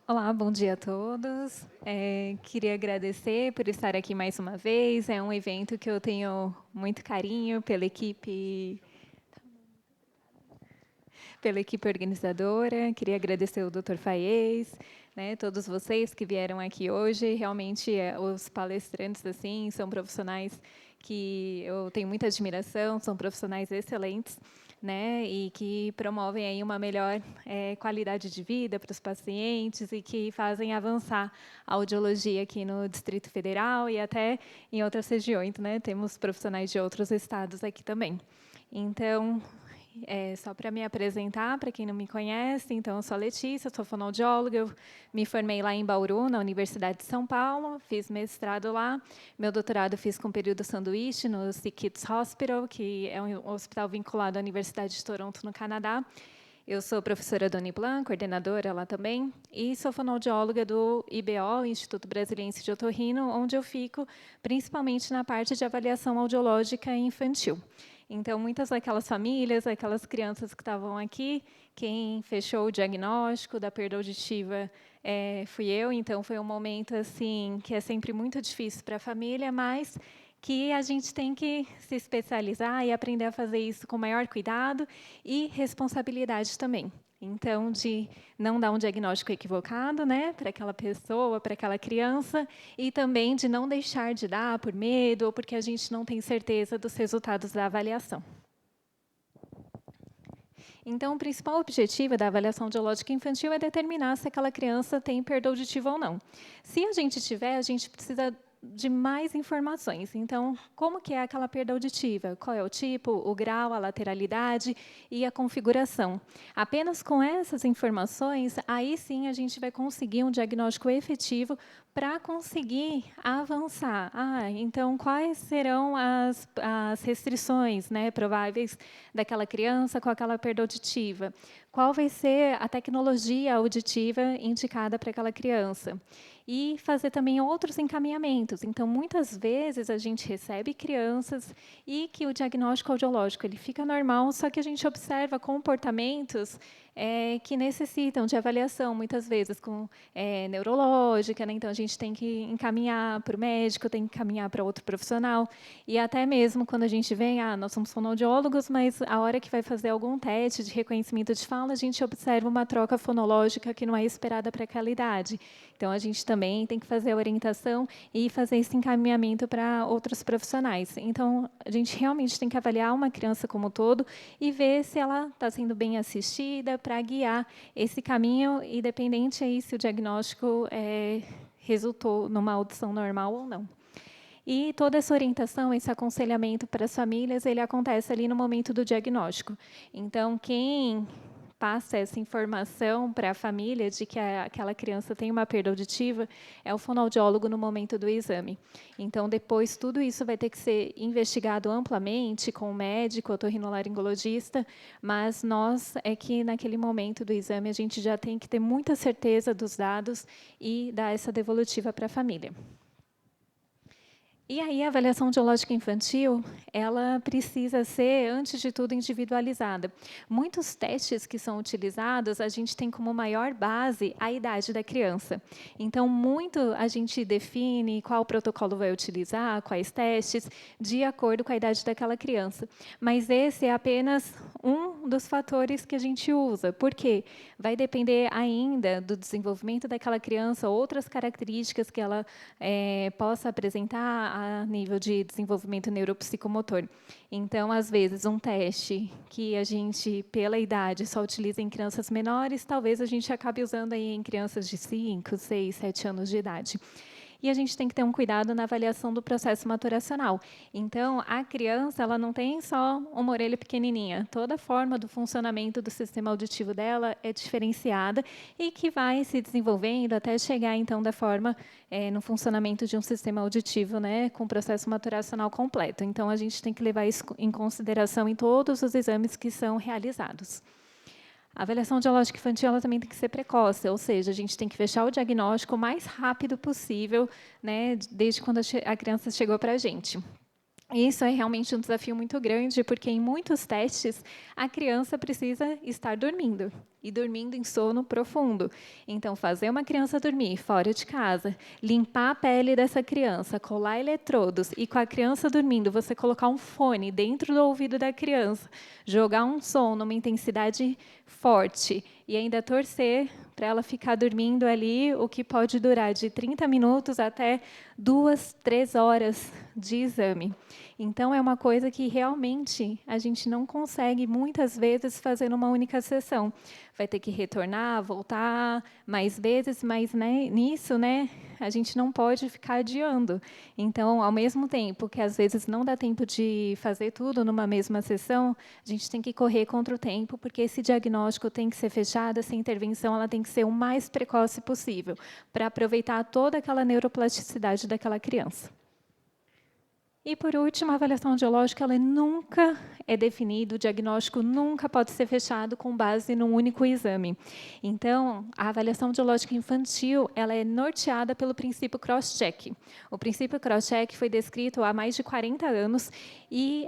Olá, bom dia a todos. Queria agradecer por estar aqui mais uma vez. É um evento que eu tenho muito carinho pela equipe organizadora. Queria agradecer o Dr. Faiez, né, todos vocês que vieram aqui hoje. Realmente, os palestrantes assim são profissionais que eu tenho muita admiração, são profissionais excelentes, né, e que promovem aí uma melhor qualidade de vida para os pacientes e que fazem avançar a audiologia aqui no Distrito Federal e até em outras regiões, né? Temos profissionais de outros estados aqui também. Então, só para me apresentar, para quem não me conhece, então, eu sou a Letícia, sou fonoaudióloga, eu me formei lá em Bauru, na Universidade de São Paulo, fiz mestrado lá, meu doutorado fiz com período sanduíche no SickKids Hospital, que é um hospital vinculado à Universidade de Toronto, no Canadá. Eu sou professora Doni Blanc, coordenadora lá também, e sou fonoaudióloga do IBO, Instituto Brasiliense de Otorrino, onde eu fico principalmente na parte de avaliação audiológica infantil. Então, muitas daquelas famílias, aquelas crianças que estavam aqui, quem fechou o diagnóstico da perda auditiva fui eu. Então, foi um momento assim que é sempre muito difícil para a família, mas que a gente tem que se especializar e aprender a fazer isso com maior cuidado e responsabilidade também. Então, de não dar um diagnóstico equivocado, né, para aquela pessoa, para aquela criança, e também de não deixar de dar por medo ou porque a gente não tem certeza dos resultados da avaliação. Então, o principal objetivo da avaliação audiológica infantil é determinar se aquela criança tem perda auditiva ou não. Se a gente tiver, a gente precisa de mais informações. Então, como que é aquela perda auditiva? Qual é o tipo, o grau, a lateralidade e a configuração? Apenas com essas informações, aí sim a gente vai conseguir um diagnóstico efetivo para conseguir avançar. Então, quais serão as restrições, né, prováveis daquela criança com aquela perda auditiva? Qual vai ser a tecnologia auditiva indicada para aquela criança? E fazer também outros encaminhamentos. Então, muitas vezes, a gente recebe crianças e que o diagnóstico audiológico ele fica normal, só que a gente observa comportamentos que necessitam de avaliação, muitas vezes com neurológica, né? Então, a gente tem que encaminhar para o médico, tem que encaminhar para outro profissional, e até mesmo quando a gente vem, nós somos fonoaudiólogos, mas a hora que vai fazer algum teste de reconhecimento de fala, a gente observa uma troca fonológica que não é esperada para aquela idade. Então, a gente também tem que fazer a orientação e fazer esse encaminhamento para outros profissionais. Então, a gente realmente tem que avaliar uma criança como um todo e ver se ela está sendo bem assistida para guiar esse caminho, independente aí se o diagnóstico resultou numa audição normal ou não. E toda essa orientação, esse aconselhamento para as famílias, ele acontece ali no momento do diagnóstico. Então, quem passa essa informação para a família de que aquela criança tem uma perda auditiva é o fonoaudiólogo no momento do exame. Então, depois, tudo isso vai ter que ser investigado amplamente com o médico, otorrinolaringologista, mas nós é que, naquele momento do exame, a gente já tem que ter muita certeza dos dados e dar essa devolutiva para a família. E aí, a avaliação audiológica infantil, ela precisa ser, antes de tudo, individualizada. Muitos testes que são utilizados, a gente tem como maior base a idade da criança. Então, muito a gente define qual protocolo vai utilizar, quais testes, de acordo com a idade daquela criança. Mas esse é apenas um dos fatores que a gente usa. Por quê? Vai depender ainda do desenvolvimento daquela criança, outras características que ela possa apresentar a nível de desenvolvimento neuropsicomotor. Então, às vezes, um teste que a gente, pela idade, só utiliza em crianças menores, talvez a gente acabe usando aí em crianças de 5, 6, 7 anos de idade. E a gente tem que ter um cuidado na avaliação do processo maturacional. Então, a criança ela não tem só uma orelha pequenininha. Toda a forma do funcionamento do sistema auditivo dela é diferenciada e que vai se desenvolvendo até chegar, então, da forma no funcionamento de um sistema auditivo, né, com processo maturacional completo. Então, a gente tem que levar isso em consideração em todos os exames que são realizados. A avaliação audiológica infantil ela também tem que ser precoce, ou seja, a gente tem que fechar o diagnóstico o mais rápido possível, né, desde quando a criança chegou para a gente. Isso é realmente um desafio muito grande, porque em muitos testes a criança precisa estar dormindo e dormindo em sono profundo. Então, fazer uma criança dormir fora de casa, limpar a pele dessa criança, colar eletrodos e com a criança dormindo, você colocar um fone dentro do ouvido da criança, jogar um som numa intensidade forte e ainda torcer para ela ficar dormindo ali, o que pode durar de 30 minutos até 2, 3 horas de exame. Então, é uma coisa que realmente a gente não consegue, muitas vezes, fazer numa única sessão. Vai ter que retornar, voltar mais vezes, mas nisso, a gente não pode ficar adiando. Então, ao mesmo tempo que às vezes não dá tempo de fazer tudo numa mesma sessão, a gente tem que correr contra o tempo, porque esse diagnóstico tem que ser fechado, essa intervenção ela tem que ser o mais precoce possível, para aproveitar toda aquela neuroplasticidade daquela criança. E, por último, a avaliação audiológica ela nunca é definida, o diagnóstico nunca pode ser fechado com base num único exame. Então, a avaliação audiológica infantil ela é norteada pelo princípio cross-check. O princípio cross-check foi descrito há mais de 40 anos e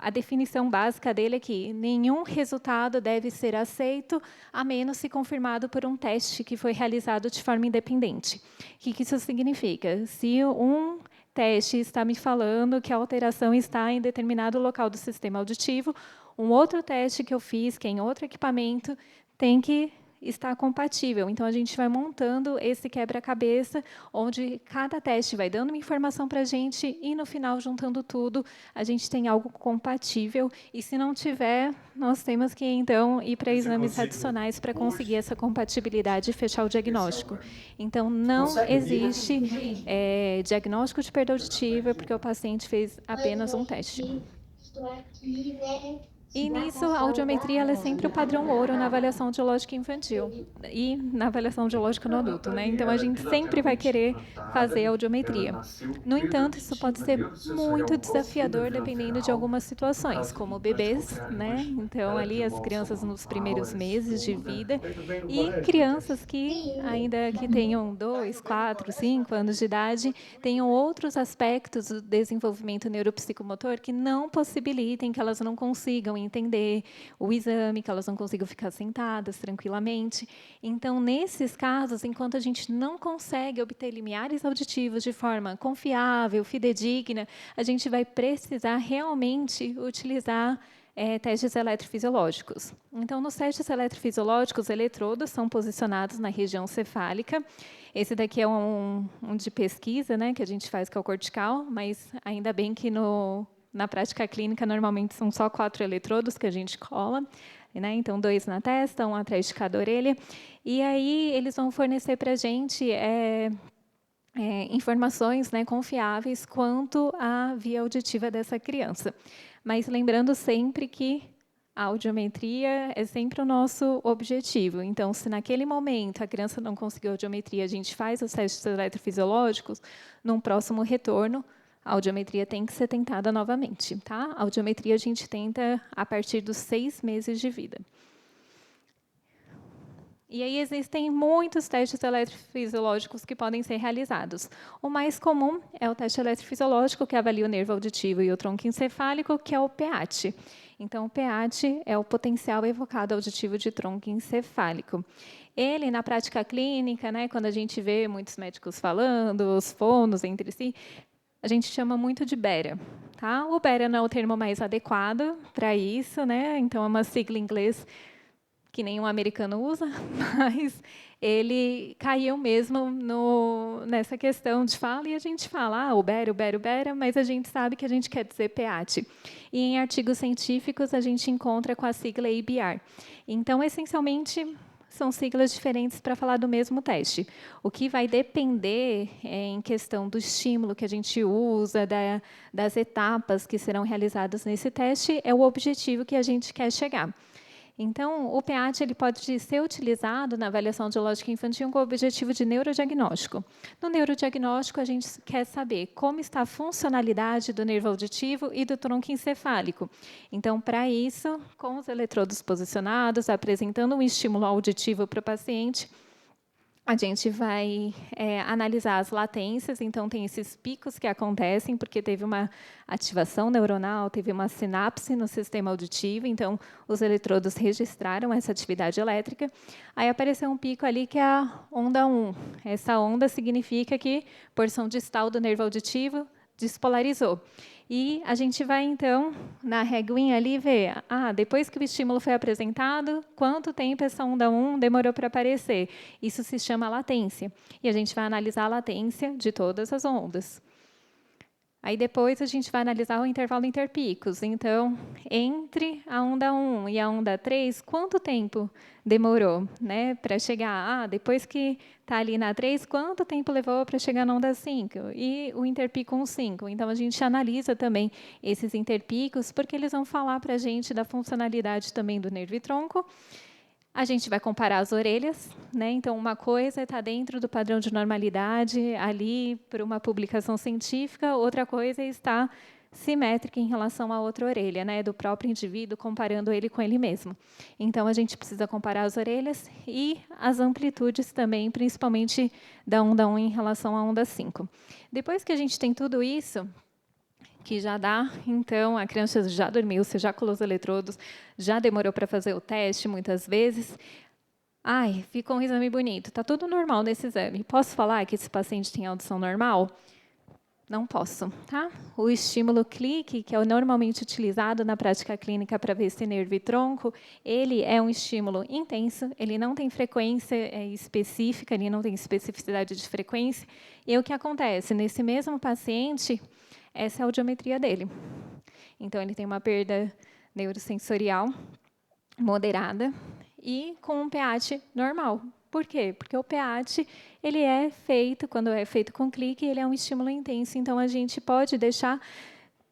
a definição básica dele é que nenhum resultado deve ser aceito a menos se confirmado por um teste que foi realizado de forma independente. O que isso significa? Se um teste está me falando que a alteração está em determinado local do sistema auditivo, um outro teste que eu fiz, que é em outro equipamento, tem que estar compatível. Então, a gente vai montando esse quebra-cabeça, onde cada teste vai dando uma informação para a gente e, no final, juntando tudo, a gente tem algo compatível. E, se não tiver, nós temos que, então, ir para exames adicionais para conseguir essa compatibilidade e fechar o diagnóstico. Então, não existe diagnóstico de perda auditiva porque o paciente fez apenas um teste. Estou aqui, né? E nisso, a audiometria ela é sempre o padrão ouro na avaliação audiológica infantil e na avaliação audiológica no adulto, né? Então, a gente sempre vai querer fazer a audiometria. No entanto, isso pode ser muito desafiador dependendo de algumas situações, como bebês, né? Então, ali as crianças nos primeiros meses de vida e crianças que ainda que tenham 2, 4, 5 anos de idade, tenham outros aspectos do desenvolvimento neuropsicomotor que não possibilitem que elas não consigam entender o exame, que elas não consigam ficar sentadas tranquilamente. Então, nesses casos, enquanto a gente não consegue obter limiares auditivos de forma confiável, fidedigna, a gente vai precisar realmente utilizar testes eletrofisiológicos. Então, nos testes eletrofisiológicos, eletrodos são posicionados na região cefálica. Esse daqui é um de pesquisa, né, que a gente faz, que é o cortical, mas ainda bem que na prática clínica, normalmente, são só 4 eletrodos que a gente cola, né? Então, 2 na testa, 1 atrás de cada orelha. E aí, eles vão fornecer para a gente informações, né, confiáveis quanto à via auditiva dessa criança. Mas lembrando sempre que a audiometria é sempre o nosso objetivo. Então, se naquele momento a criança não conseguiu audiometria, a gente faz os testes eletrofisiológicos, num próximo retorno, a audiometria tem que ser tentada novamente. Tá? A audiometria a gente tenta a partir dos 6 meses de vida. E aí existem muitos testes eletrofisiológicos que podem ser realizados. O mais comum é o teste eletrofisiológico, que avalia o nervo auditivo e o tronco encefálico, que é o PEAT. Então, o PEAT é o potencial evocado auditivo de tronco encefálico. Ele, na prática clínica, né, quando a gente vê muitos médicos falando, os fonos entre si, a gente chama muito de BERA. Tá? O BERA não é o termo mais adequado para isso, né? Então, é uma sigla em inglês que nenhum americano usa, mas ele caiu mesmo nessa questão de fala, e a gente fala, o BERA, mas a gente sabe que a gente quer dizer PEAT. E em artigos científicos, a gente encontra com a sigla ABR. Então, essencialmente, são siglas diferentes para falar do mesmo teste. O que vai depender em questão do estímulo que a gente usa, das etapas que serão realizadas nesse teste, é o objetivo que a gente quer chegar. Então, o PEAT ele pode ser utilizado na avaliação audiológica infantil com o objetivo de neurodiagnóstico. No neurodiagnóstico, a gente quer saber como está a funcionalidade do nervo auditivo e do tronco encefálico. Então, para isso, com os eletrodos posicionados, apresentando um estímulo auditivo para o paciente, A gente vai analisar as latências, então tem esses picos que acontecem porque teve uma ativação neuronal, teve uma sinapse no sistema auditivo, então os eletrodos registraram essa atividade elétrica. Aí apareceu um pico ali que é a onda 1. Essa onda significa que porção distal do nervo auditivo despolarizou. E a gente vai, então, na reguinha ali ver, depois que o estímulo foi apresentado, quanto tempo essa onda 1 demorou para aparecer. Isso se chama latência. E a gente vai analisar a latência de todas as ondas. Aí depois a gente vai analisar o intervalo interpicos. Então, entre a onda 1 e a onda 3, quanto tempo demorou, né, para chegar? Depois que está ali na 3, quanto tempo levou para chegar na onda 5? E o interpico 5. Então, a gente analisa também esses interpicos, porque eles vão falar para a gente da funcionalidade também do nervo e tronco. A gente vai comparar as orelhas, né? Então, uma coisa está dentro do padrão de normalidade, ali, por uma publicação científica, outra coisa está simétrica em relação à outra orelha, né? Do próprio indivíduo, comparando ele com ele mesmo. Então, a gente precisa comparar as orelhas e as amplitudes também, principalmente da onda 1 em relação à onda 5. Depois que a gente tem tudo isso, que já dá, então, a criança já dormiu, você já colou os eletrodos, já demorou para fazer o teste muitas vezes. Ficou um exame bonito, está tudo normal nesse exame. Posso falar que esse paciente tem audição normal? Não posso, tá? O estímulo clique, que é o normalmente utilizado na prática clínica para ver esse nervo e tronco, ele é um estímulo intenso, ele não tem frequência específica, ele não tem especificidade de frequência. E o que acontece? Nesse mesmo paciente, essa é a audiometria dele. Então, ele tem uma perda neurosensorial moderada e com um pH normal. Por quê? Porque o pH, ele é feito, quando é feito com clique, ele é um estímulo intenso, então a gente pode deixar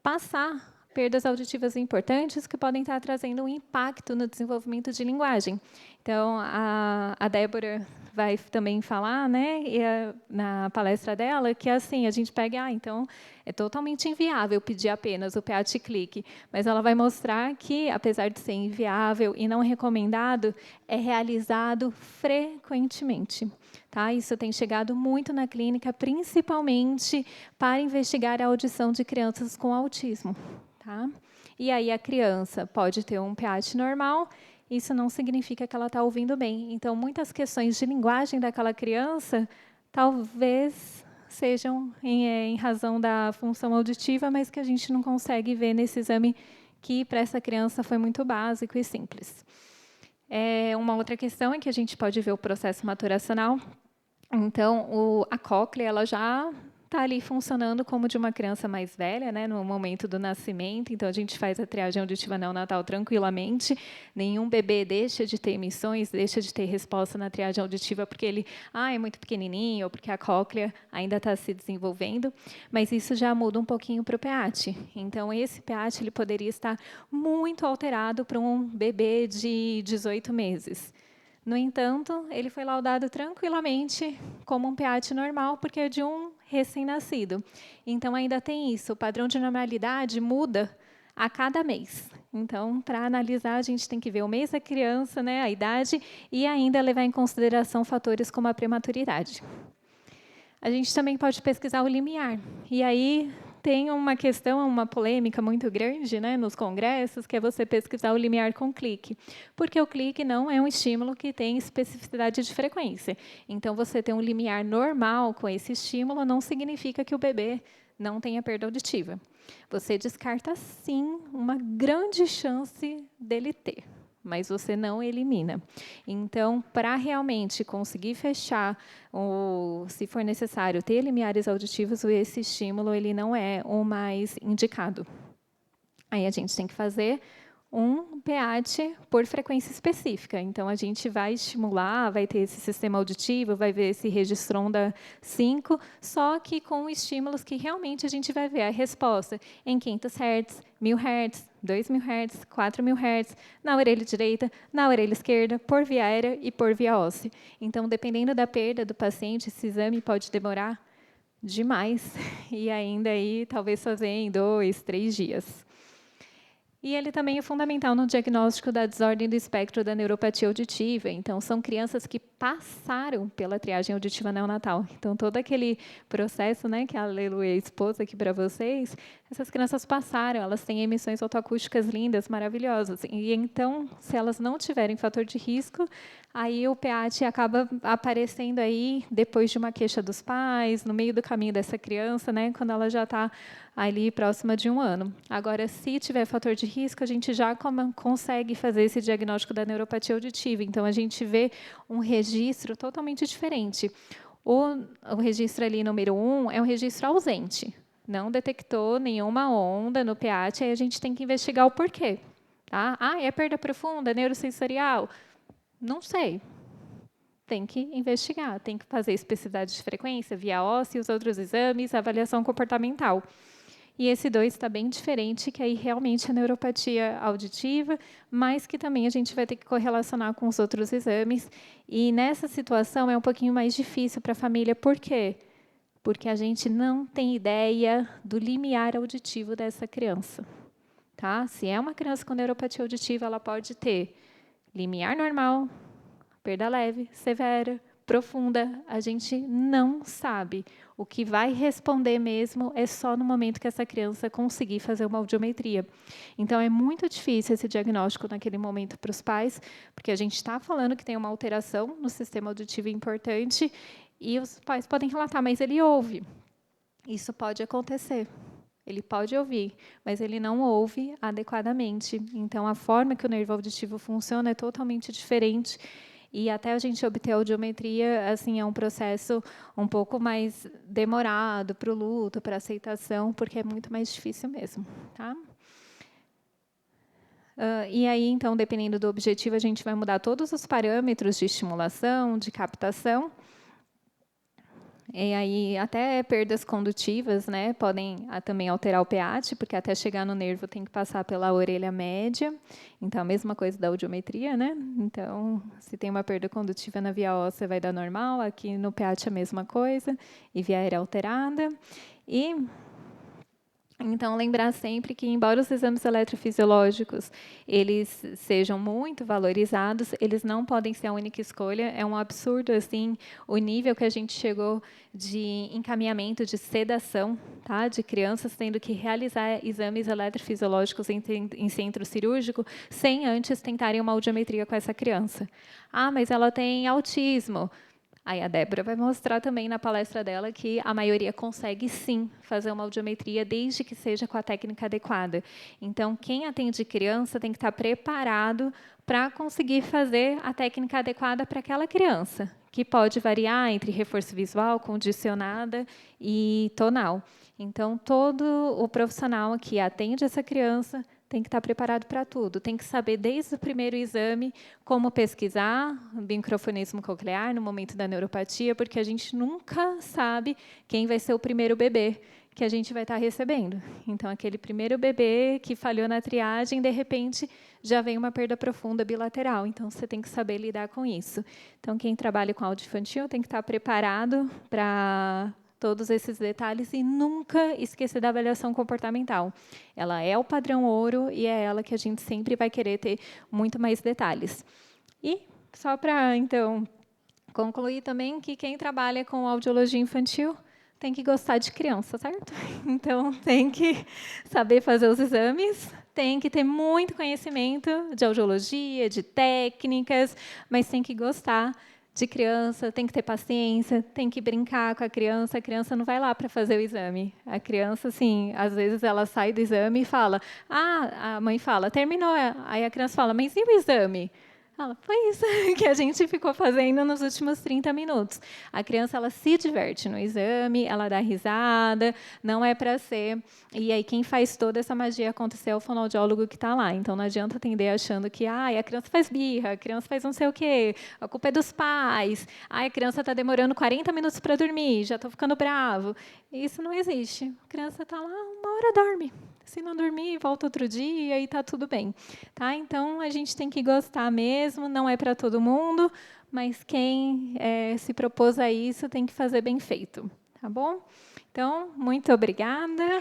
passar perdas auditivas importantes que podem estar trazendo um impacto no desenvolvimento de linguagem. Então, a Débora vai também falar, né, na palestra dela, que assim, a gente pega, então, é totalmente inviável pedir apenas o pH clique, mas ela vai mostrar que, apesar de ser inviável e não recomendado, é realizado frequentemente. Tá? Isso tem chegado muito na clínica, principalmente para investigar a audição de crianças com autismo. Tá? E aí a criança pode ter um pH normal, isso não significa que ela está ouvindo bem. Então, muitas questões de linguagem daquela criança talvez sejam em razão da função auditiva, mas que a gente não consegue ver nesse exame que, para essa criança, foi muito básico e simples. Uma outra questão é que a gente pode ver o processo maturacional. Então, a cóclea ela já está ali funcionando como de uma criança mais velha, né, no momento do nascimento. Então, a gente faz a triagem auditiva neonatal tranquilamente. Nenhum bebê deixa de ter emissões, deixa de ter resposta na triagem auditiva porque ele é muito pequenininho ou porque a cóclea ainda está se desenvolvendo. Mas isso já muda um pouquinho para o pH. Então, esse pH ele poderia estar muito alterado para um bebê de 18 meses. No entanto, ele foi laudado tranquilamente como um pH normal, porque é de um recém-nascido. Então, ainda tem isso, o padrão de normalidade muda a cada mês. Então, para analisar, a gente tem que ver o mês da criança, né, a idade, e ainda levar em consideração fatores como a prematuridade. A gente também pode pesquisar o limiar. E aí tem uma questão, uma polêmica muito grande, né, nos congressos, que é você pesquisar o limiar com clique. Porque o clique não é um estímulo que tem especificidade de frequência. Então, você ter um limiar normal com esse estímulo não significa que o bebê não tenha perda auditiva. Você descarta, sim, uma grande chance dele ter, mas você não elimina. Então, para realmente conseguir fechar, ou, se for necessário, ter limiares auditivos, esse estímulo ele não é o mais indicado. Aí a gente tem que fazer um pH por frequência específica. Então, a gente vai estimular, vai ter esse sistema auditivo, vai ver esse registro onda 5, só que com estímulos que realmente a gente vai ver a resposta em 500 Hz, 1000 Hz, 2000 Hz, 4000 Hz, na orelha direita, na orelha esquerda, por via aérea e por via óssea. Então, dependendo da perda do paciente, esse exame pode demorar demais e ainda aí talvez fazer em 2, 3 dias. E ele também é fundamental no diagnóstico da desordem do espectro da neuropatia auditiva. Então, são crianças que passaram pela triagem auditiva neonatal. Então, todo aquele processo, né, que a Aleluia expôs aqui para vocês, essas crianças passaram, elas têm emissões autoacústicas lindas, maravilhosas. E então, se elas não tiverem fator de risco, aí o PEAT acaba aparecendo aí depois de uma queixa dos pais, no meio do caminho dessa criança, né, quando ela já está ali próxima de 1 ano. Agora, se tiver fator de risco, a gente já consegue fazer esse diagnóstico da neuropatia auditiva. Então, a gente vê um registro totalmente diferente. O registro ali, número 1, é um registro ausente. Não detectou nenhuma onda no PEAT, aí a gente tem que investigar o porquê. Tá? Ah, é perda profunda, neurosensorial? Não sei. Tem que investigar, tem que fazer especificidade de frequência, via óssea, os outros exames, avaliação comportamental. E esse 2 está bem diferente, que aí realmente é neuropatia auditiva, mas que também a gente vai ter que correlacionar com os outros exames. E nessa situação é um pouquinho mais difícil para a família. Por quê? Porque a gente não tem ideia do limiar auditivo dessa criança. Tá? Se é uma criança com neuropatia auditiva, ela pode ter limiar normal, perda leve, severa, profunda, a gente não sabe. O que vai responder mesmo é só no momento que essa criança conseguir fazer uma audiometria. Então, é muito difícil esse diagnóstico naquele momento para os pais, porque a gente está falando que tem uma alteração no sistema auditivo importante e os pais podem relatar, mas ele ouve. Isso pode acontecer. Ele pode ouvir, mas ele não ouve adequadamente. Então, a forma que o nervo auditivo funciona é totalmente diferente. E até a gente obter a audiometria, assim, é um processo um pouco mais demorado para o luto, para a aceitação, porque é muito mais difícil mesmo. Tá? E aí, então, dependendo do objetivo, a gente vai mudar todos os parâmetros de estimulação, de captação. E aí, até perdas condutivas, né, podem também alterar o PEAT, porque até chegar no nervo tem que passar pela orelha média. Então, a mesma coisa da audiometria, né? Então, se tem uma perda condutiva na via óssea, vai dar normal. Aqui no PEAT a mesma coisa, e via aérea alterada. Então, lembrar sempre que, embora os exames eletrofisiológicos eles sejam muito valorizados, eles não podem ser a única escolha. É um absurdo assim o nível que a gente chegou de encaminhamento de sedação, tá? De crianças tendo que realizar exames eletrofisiológicos em centro cirúrgico sem antes tentarem uma audiometria com essa criança. Ah, mas ela tem autismo. Aí a Débora vai mostrar também na palestra dela que a maioria consegue, sim, fazer uma audiometria, desde que seja com a técnica adequada. Então, quem atende criança tem que estar preparado para conseguir fazer a técnica adequada para aquela criança, que pode variar entre reforço visual, condicionada e tonal. Então, todo o profissional que atende essa criança tem que estar preparado para tudo, tem que saber desde o primeiro exame como pesquisar microfonismo coclear no momento da neuropatia, porque a gente nunca sabe quem vai ser o primeiro bebê que a gente vai estar recebendo. Então, aquele primeiro bebê que falhou na triagem, de repente, já vem uma perda profunda bilateral. Então, você tem que saber lidar com isso. Então, quem trabalha com áudio infantil tem que estar preparado para todos esses detalhes e nunca esquecer da avaliação comportamental. Ela é o padrão ouro e é ela que a gente sempre vai querer ter muito mais detalhes. E só para, então, concluir também que quem trabalha com audiologia infantil tem que gostar de criança, certo? Então, tem que saber fazer os exames, tem que ter muito conhecimento de audiologia, de técnicas, mas tem que gostar de criança, tem que ter paciência, tem que brincar com a criança não vai lá para fazer o exame. A criança, assim, às vezes ela sai do exame e fala, a mãe fala, terminou, aí a criança fala, mas e o exame? Ela, foi isso que a gente ficou fazendo nos últimos 30 minutos. A criança ela se diverte no exame, ela dá risada, não é para ser. E aí quem faz toda essa magia acontecer é o fonoaudiólogo que está lá. Então não adianta atender achando que a criança faz birra, a criança faz não sei o quê, a culpa é dos pais, a criança está demorando 40 minutos para dormir, já estou ficando bravo. Isso não existe. A criança está lá, 1 hora dorme. Se não dormir, volta outro dia e está tudo bem. Tá? Então, a gente tem que gostar mesmo, não é para todo mundo, mas quem se propôs a isso tem que fazer bem feito. Tá bom? Então, muito obrigada.